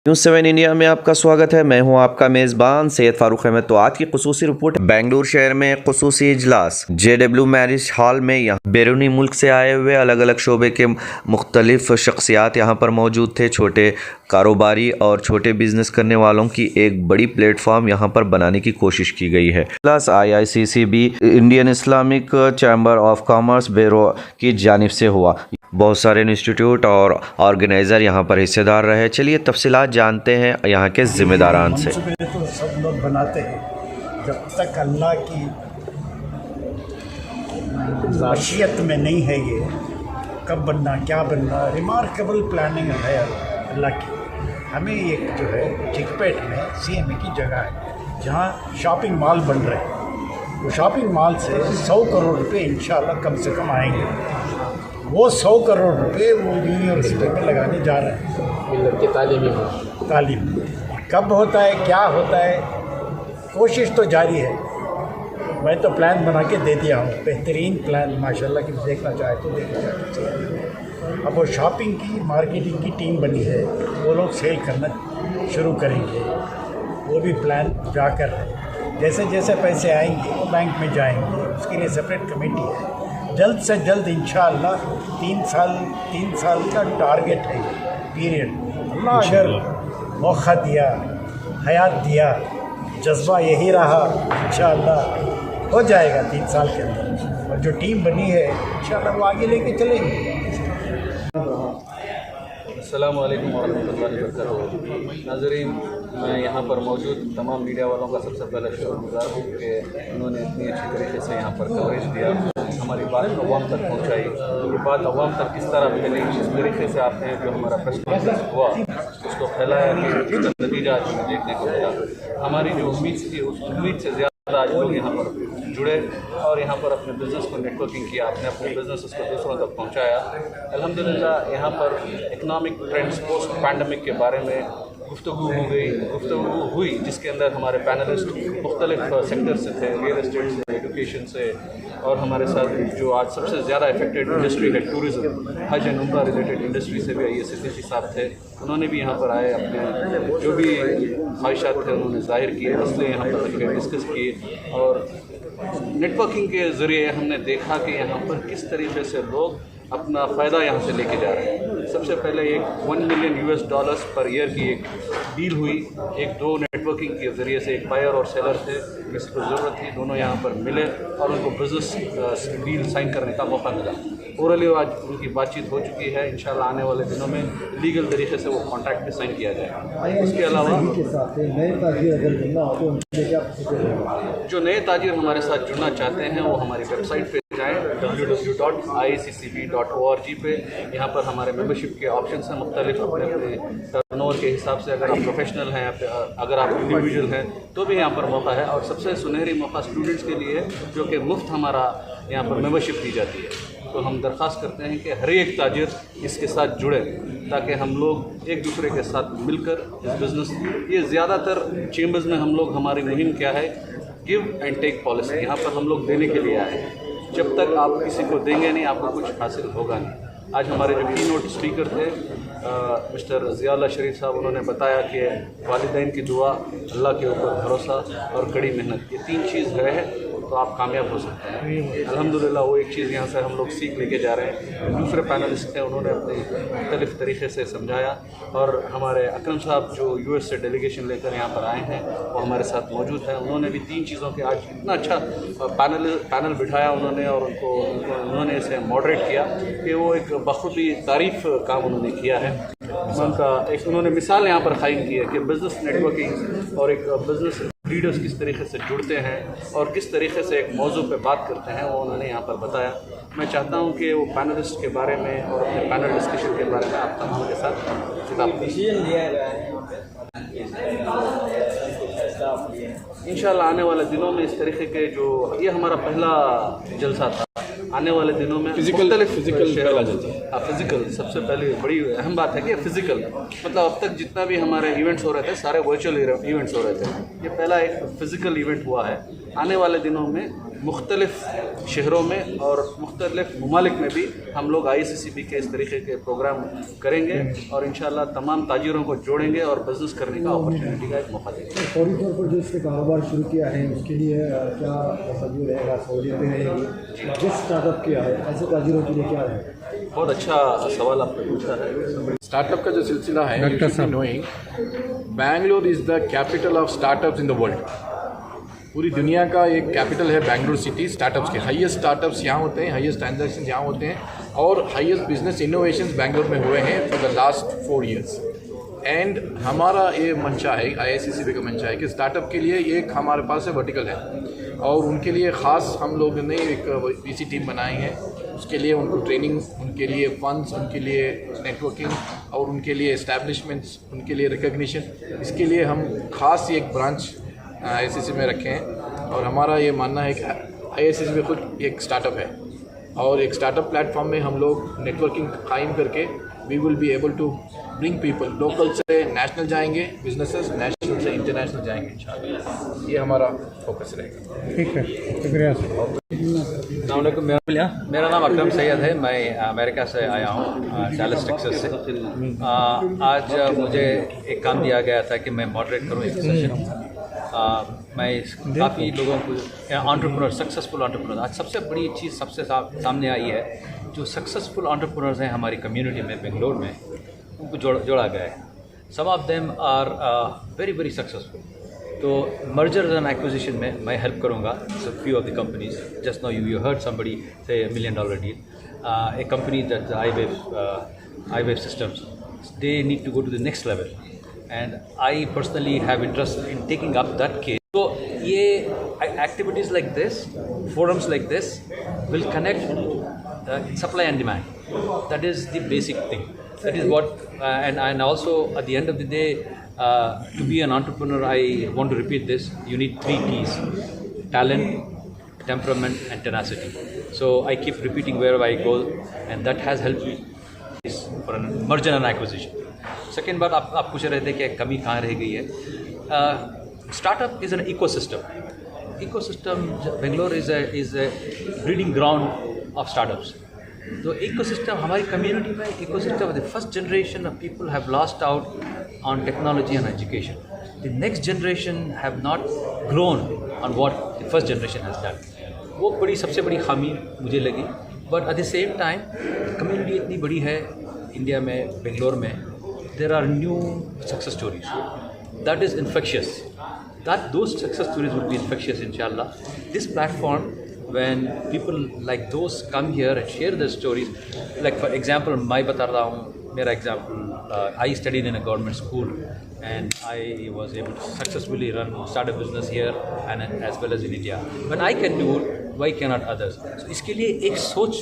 News 7 India में आपका स्वागत है। मैं हूं आपका मेज़बान सैयद फारूक अहमद। तो आज की खुसूसी रिपोर्ट, बेंगलुरु शहर में खुसूसी इजलास JW मैरिज हॉल में यहाँ बैरूनी मुल्क से आए हुए अलग अलग शोबे के मुख्तलिफ शख्सियात यहाँ पर मौजूद थे। छोटे कारोबारी और छोटे बिजनेस करने वालों की एक बड़ी प्लेटफॉर्म यहाँ पर बनाने की कोशिश की गई है। इजलास IICCB Indian Islamic chamber of commerce bureau की जानिब से हुआ। बहुत सारे इंस्टीट्यूट और ऑर्गेनाइज़र यहाँ पर हिस्सेदार रहे। चलिए तफसीलात जानते हैं यहाँ के ज़िम्मेदारान से। तो सब लोग बनाते हैं, जब तक अल्लाह की मशीयत में नहीं है ये कब बनना क्या बनना। रिमार्केबल प्लानिंग है अल्लाह की। हमें एक जो है चिकपेट में CMA की जगह है जहाँ शॉपिंग मॉल बन रहे हैं। वो शॉपिंग मॉल से 100 करोड़ रुपए इंशाल्लाह कम से कम आएंगे। वो 100 करोड़ रुपए वो यूनिवर्सिटी में लगाने जा रहे हैं। तालीम कब होता है क्या होता है, कोशिश तो जारी है। मैं तो प्लान बना के दे दिया हूँ, बेहतरीन प्लान माशाल्लाह कि देखना चाहे तो देखना चाहे। अब वो शॉपिंग की मार्केटिंग की टीम बनी है, वो लोग सेल करना शुरू करेंगे। वो भी प्लान जा कर रहे हैं। जैसे जैसे पैसे आएंगे वो बैंक में जाएंगे, उसके लिए सेपरेट कमेटी है। जल्द से जल्द इंशाअल्लाह 3 साल का टारगेट है पीरियड। अल्लाह अगर मौका दिया, हयात दिया, जज्बा यही रहा, इंशाअल्लाह हो जाएगा 3 साल के अंदर। और जो टीम बनी है इंशाअल्लाह वो आगे लेके चलेंगे। अस्सलामु अलैकुम वरहमतुल्लाहि वबरकातुहू। नाज़रीन, मैं यहाँ पर मौजूद तमाम मीडिया वालों का सबसे पहले शुक्रगुजार हूँ कि उन्होंने इतनी अच्छी तरीके से यहाँ पर कवरेज दिया, हमारी बात को अवाम तक पहुँचाई। ये बात अवाम तक किस तरह फैली, जिस तरीके से आपने जो हमारा प्रेस कॉन्फ्रेंस हुआ उसको फैलाया कि नतीजा आज हमें देखने को मिला। हमारी जो उम्मीद थी उस उम्मीद से ज़्यादा आज लोग यहाँ पर जुड़े और यहाँ पर अपने बिज़नेस को नेटवर्किंग किया, आपने अपने बिज़नेस को दूसरों तक पहुँचाया। अल्हम्दुलिल्लाह यहाँ पर इकनॉमिक ट्रेंड्स पोस्ट पैंडमिक के बारे में गुफ्तगू हुई जिसके अंदर हमारे पैनलिस्ट मुख्तलिफ सेक्टर से थे, रियल एस्टेट से, एजुकेशन से, और हमारे साथ जो आज सबसे ज़्यादा इफेक्टेड इंडस्ट्री है टूरिज़्म, हज एंड उम्रा रिलेटेड इंडस्ट्री से भी IAS सिद्दीकी साहब थे। उन्होंने भी यहाँ पर आए, अपने जो भी ख्वाहिशात थे उन्होंने ज़ाहिर किए, मसले यहाँ पर रखे, डिस्कस किए। और नेटवर्किंग के ज़रिए हमने देखा कि यहाँ पर किस तरीके से लोग अपना फ़ायदा यहाँ से लेके जा रहे हैं। सबसे पहले एक $1 मिलियन पर ईयर की एक डील हुई। एक दो नेटवर्किंग के ज़रिए से एक बायर और सेलर थे, किसी को ज़रूरत थी, दोनों यहाँ पर मिले और उनको बिज़नेस डील साइन करने का मौका मिला। ओरली आज उनकी बातचीत हो चुकी है। इंशाल्लाह आने वाले दिनों में लीगल तरीके से वो कॉन्ट्रैक्ट भी साइन किया जाएगा। इसके अलावा जो नए ताजिर हमारे साथ जुड़ना चाहते हैं वो हमारी वेबसाइट पे जाएँ www.iccb.org पे। यहाँ पर हमारे मेंबरशिप के ऑप्शन हैं मुख्तलिफ, अपने अपने टर्नओवर के हिसाब से। अगर आप प्रोफेशनल हैं, अगर आप इंडिविजुअल हैं तो भी यहाँ पर मौका है। और सबसे सुनहरी मौका स्टूडेंट्स के लिए है, जो कि मुफ्त हमारा यहाँ पर मेंबरशिप दी जाती है। तो हम दरख्वास्त करते हैं कि हर एक ताजिर इसके साथ जुड़े ताकि हम लोग एक दूसरे के साथ मिलकर इस बिज़नेस, ये ज़्यादातर चेम्बर्स में हम लोग, हमारी मुहिम क्या है, गिव एंड टेक पॉलिसी। यहाँ पर हम लोग देने के लिए आए हैं। जब तक आप किसी को देंगे नहीं, आपको कुछ हासिल होगा नहीं। आज हमारे जो की नोट स्पीकर थे मिस्टर ज़ियाउल्लाह शरीफ साहब, उन्होंने बताया कि वालिदैन की दुआ, अल्लाह के ऊपर भरोसा और कड़ी मेहनत, ये 3 चीज़ है तो आप कामयाब हो सकते हैं। अल्हम्दुलिल्लाह वो एक चीज़ यहाँ से हम लोग सीख लेके जा रहे हैं। दूसरे पैनलिस्ट थे, उन्होंने अपने मुख्तलिफ तरीके से समझाया। और हमारे अकरम साहब जो US से डेलीगेशन लेकर यहाँ पर आए हैं वो हमारे साथ मौजूद हैं। उन्होंने भी 3 चीज़ों के आज इतना अच्छा पैनल बिठाया उन्होंने, और उन्होंने इसे मॉडरेट किया कि वो एक बखूबी तारीफ़ काम उन्होंने किया है। उनका एक उन्होंने मिसाल यहाँ पर कायम की है कि बिज़नेस नेटवर्किंग और एक बिज़नेस लीडर्स किस तरीके से जुड़ते हैं और किस तरीके से एक मौजू पे बात करते हैं, वो उन्होंने यहाँ पर बताया। मैं चाहता हूँ कि वो पैनलिस्ट के बारे में और अपने पैनल डिस्कशन के बारे में आप तमाम के साथ इंशाल्लाह आने वाले दिनों में इस तरीके के जो ये हमारा पहला जलसा था, आने वाले दिनों में फिजिकल सबसे पहले बड़ी अहम बात है कि फिजिकल, मतलब अब तक जितना भी हमारे इवेंट्स हो रहे थे सारे वर्चुअल इवेंट्स हो रहे थे। ये पहला एक फिजिकल इवेंट हुआ है आने वाले दिनों में मुख्तलिफ शहरों में और मुख्तलिफ ममालिक में भी हम लोग ISCCB के इस तरीके के प्रोग्राम करेंगे और इंशाल्लाह तमाम ताजिरों को जोड़ेंगे और बिज़नेस करने का अपॉर्चुनिटी का एक मौका देंगे। फौरी तौर पर जो इसने कारोबार शुरू किया है उसके लिए क्या तस्वीर रहेगा, सहूलियतें रहेंगी? जिस स्टार्टअप किया है ऐसे ताजिरों के लिए क्या रहेगा? बहुत अच्छा सवाल आपने पूछा है। स्टार्टअप का जो सिलसिला है, you should be knowing, Bangalore is the capital of startups in the world. पूरी दुनिया का एक कैपिटल है बैंगलोर सिटी स्टार्टअप्स के। हाईएस्ट स्टार्टअप्स यहाँ होते हैं, हाईएस्ट ट्रांजैक्शन यहाँ होते हैं और हाईएस्ट बिजनेस इनोवेशंस बैंगलोर में हुए हैं for the last 4 years। And हमारा ये मंशा है, ISCCB का मंशा है कि स्टार्टअप के लिए एक हमारे पास है वर्टिकल है और उनके लिए ख़ास हम लोग ने एक VC टीम बनाई है। उसके लिए उनको ट्रेनिंग, उनके लिए फंड्स, उनके लिए नेटवर्किंग और उनके लिए एस्टैब्लिशमेंट्स, उनके लिए रिकग्निशन, इसके लिए हम ख़ास एक ब्रांच ISCCB में रखे हैं। और हमारा ये मानना है कि ISCCB खुद एक स्टार्टअप है और एक स्टार्टअप प्लेटफॉर्म में हम लोग नेटवर्किंग कायम करके we will be able to bring people, local से नेशनल जाएंगे बिजनेसेस, नेशनल से इंटरनेशनल जाएंगे इंशाल्लाह। ये हमारा फोकस रहेगा। ठीक है, शुक्रिया। मेरा नाम अकरम सैयद है। मैं अमेरिका से आया हूँ, डैलस टेक्सास से। आज मुझे एक काम दिया गया था कि मैं मॉडरेट करूँ इस सेशन। मैं काफ़ी लोगों को एंटरप्रेन्योर, सक्सेसफुल एंटरप्रेन्योर, आज सबसे बड़ी चीज़ सबसे सामने आई है, जो सक्सेसफुल एंटरप्रेन्योर्स हैं हमारी कम्युनिटी में बेंगलोर में, उनको जोड़ा गया है। Some of them are very very successful. तो मर्जर एंड एक्विजिशन में मैं हेल्प करूँगा few of the companies. Just now you heard somebody से $1 million deal, a company that iWave systems, they need to go to the next level and I personally have interest in taking up that case. So ये activities like this, forums like this will connect supply and demand. That is the basic thing. That is what and also at the end of the day, to be an entrepreneur, I want to repeat this, you need 3 T's: talent, temperament and tenacity. So I keep repeating wherever I go and that has helped me for a merger and acquisition. Second बात आप पूछ रहे थे कि कमी कहाँ रह गई है। Startup is an ecosystem. Bangalore is a breeding ground of startups. तो इकोसिस्टम हमारी कम्युनिटी में ecosystem, the first generation of people have lost out on technology and education. The next generation have not grown on what the first generation has done. वो सबसे बड़ी खामी मुझे लगी। But at the same time community इतनी बड़ी है India में, बेंगलोर में, there are new success stories that is infectious, that those success stories will be infectious inshallah. This platform, when people like those come here and share their stories, like for example मैं बता रहा हूँ मेरा example, I studied in a government school and I was able to successfully start a business here and as well as in India. When I can do it, why cannot others? So इसके लिए एक सोच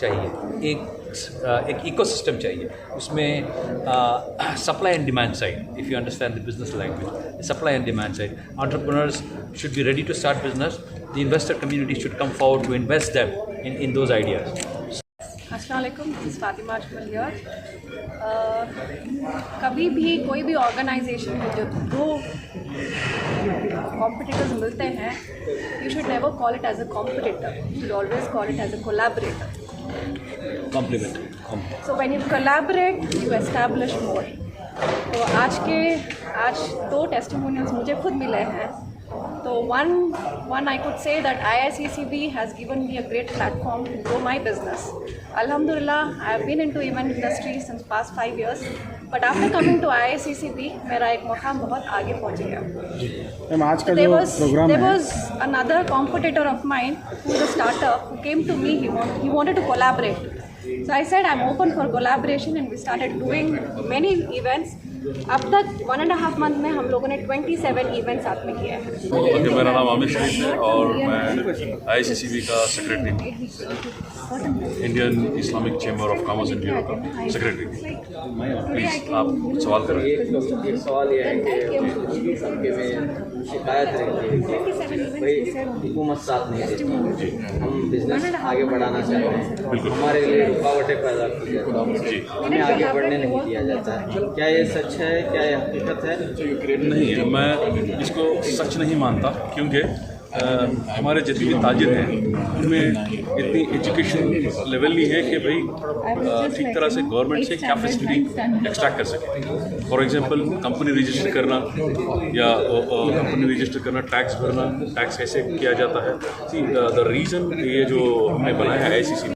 चाहिए, एक ecosystem चाहिए। उसमें supply and demand side, if you understand the business language, supply and demand side, entrepreneurs should be ready to start business, the investor community should come forward to invest them in those ideas. अस्सलाम वालेकुम, this is Fatima Ajmal here. कभी भी कोई भी organisation में जब 2 competitors मिलते हैं, you should never call it as a competitor, you should always call it as a collaborator. Complement. So when you collaborate, you establish more. तो आज 2 टेस्टिमोनियल्स मुझे खुद मिले हैं। तो one I could say that ISCCB has given me a great platform to grow my business. Alhamdulillah, I have been into event industry since past 5 years. But after coming to ISCCB, मेरा एक मकाम बहुत आगे पहुँच गया। आज का जो प्रोग्राम है, there was another competitor of mine who is a startup who came to me. He wanted to collaborate. So I said I'm open for collaboration and we started doing many events. अब तक 1.5 month में हम लोगों ने 27 events साथ में किए हैं। मेरा नाम आमिर शरीफ है और मैं ISCCB का secretary, Indian Islamic chamber of commerce and bureau का सेक्रेटरी। प्लीज़ आप सवाल करें। सवाल ये है कि सबके में शिकायत रहती है कि भाई हुकूमत साथ नहीं देती, हम बिजनेस आगे बढ़ाना चाहते हैं, हमारे लिए रुकावटें पैदा की जाती हैं, हमें आगे बढ़ने नहीं दिया जाता है। क्या ये सच है, क्या ये हकीकत है? नहीं, मैं इसको सच नहीं मानता, क्योंकि हमारे जितने भी ताजिर हैं उनमें इतनी एजुकेशन लेवल नहीं है कि भाई ठीक तरह से गवर्नमेंट से क्या फैसिलिटी एक्सट्रैक्ट कर सके। फॉर एग्जांपल कंपनी रजिस्टर करना या कंपनी रजिस्टर करना, टैक्स भरना, टैक्स कैसे किया जाता है। द रीज़न ये जो हमने बनाया है ICC